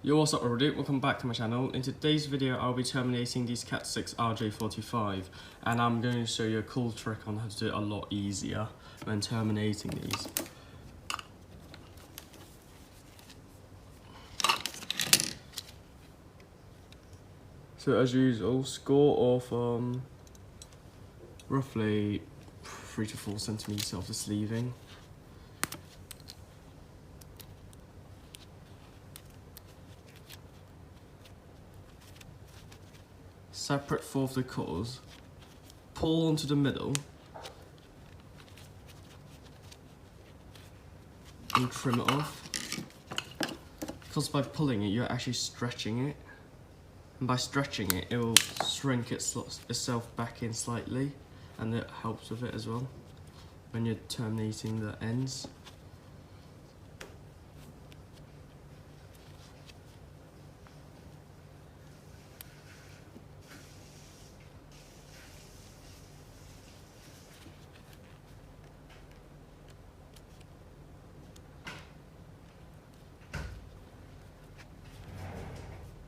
Yo, what's up everybody, welcome back to my channel. In today's video I'll be terminating these Cat.6 RJ45 and I'm going to show you a cool trick on how to do it a lot easier when terminating these. So as usual, score off roughly 3 to 4 centimeters of the sleeving. Separate 4 of the cutters, pull onto the middle and trim it off, because by pulling it you're actually stretching it, and by stretching it it will shrink itself back in slightly, and it helps with it as well when you're terminating the ends.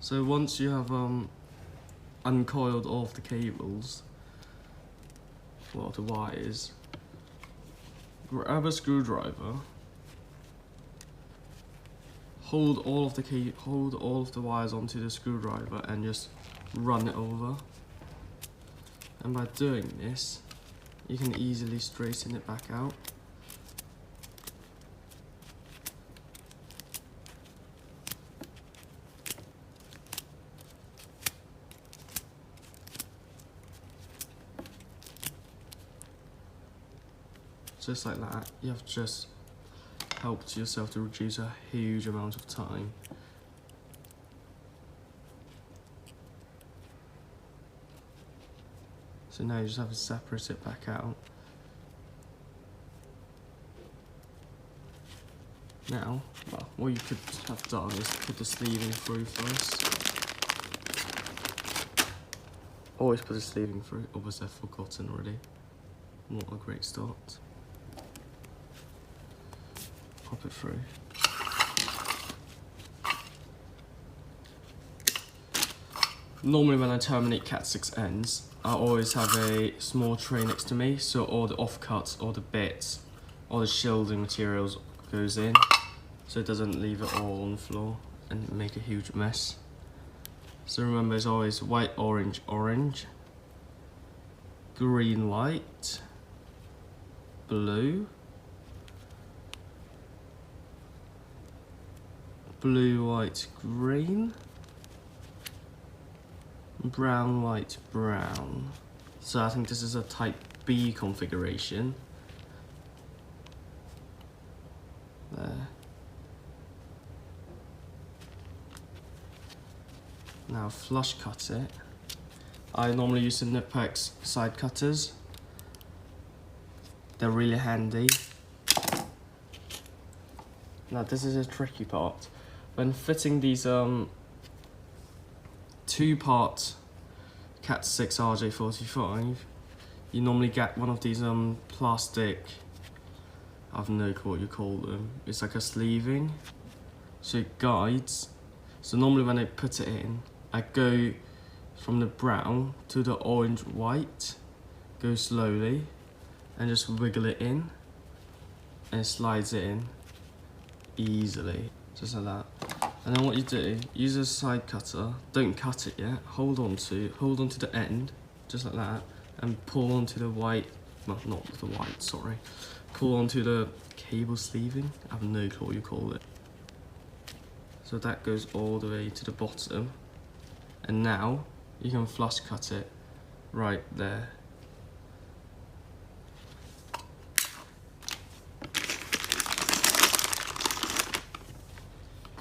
So once you have uncoiled all of the cables, well, the wires, grab a screwdriver, hold all of the wires onto the screwdriver and just run it over. And by doing this, you can easily straighten it back out. Just like that, you have just helped yourself to reduce a huge amount of time. So now you just have to separate it back out. Now, well, what you could have done is put the sleeving through first. Always put the sleeving through, obviously I've forgotten already. What a great start. Pop it through. Normally when I terminate Cat.6 ends, I always have a small tray next to me, so all the offcuts, all the bits, all the shielding materials goes in, so it doesn't leave it all on the floor and make a huge mess. So remember, it's always white, orange, orange, green, white, blue, blue, white, green, brown, white, brown. So I think this is a type B configuration. There. Now flush cut it. I normally use the Nippex side cutters. They're really handy. Now this is a tricky part. When fitting these 2-part Cat.6 RJ45, you normally get one of these plastic, I have no clue what you call them. It's like a sleeving, so it guides. So normally when I put it in, I go from the brown to the orange white, go slowly, and just wiggle it in, and it slides it in easily, just like that. And then what you do, use a side cutter, don't cut it yet, hold on to the end, just like that, and pull onto the white, well, not the white, sorry, pull onto the cable sleeving, I have no clue what you call it. So that goes all the way to the bottom, and now you can flush cut it right there.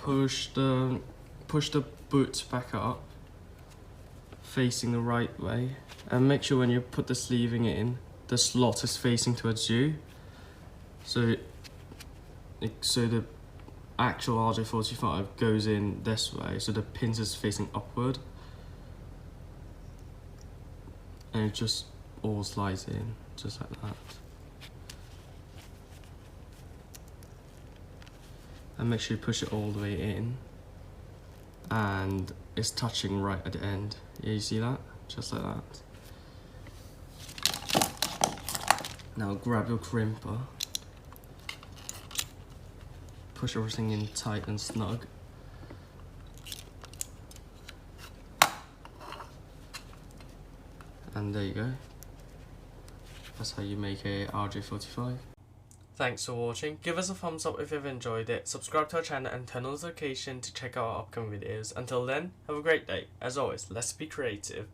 Push the boot back up, facing the right way, and make sure when you put the sleeving in, the slot is facing towards you. So the actual RJ45 goes in this way, so the pins is facing upward, and it just all slides in, just like that. and make sure you push it all the way in. and it's touching right at the end. Yeah, you see that? Just like that. Now grab your crimper, push everything in tight and snug. And there you go. That's how you make a RJ45. Thanks for watching. Give us a thumbs up if you've enjoyed it. Subscribe to our channel and turn on notifications to check out our upcoming videos. Until then, have a great day. As always, let's be creative.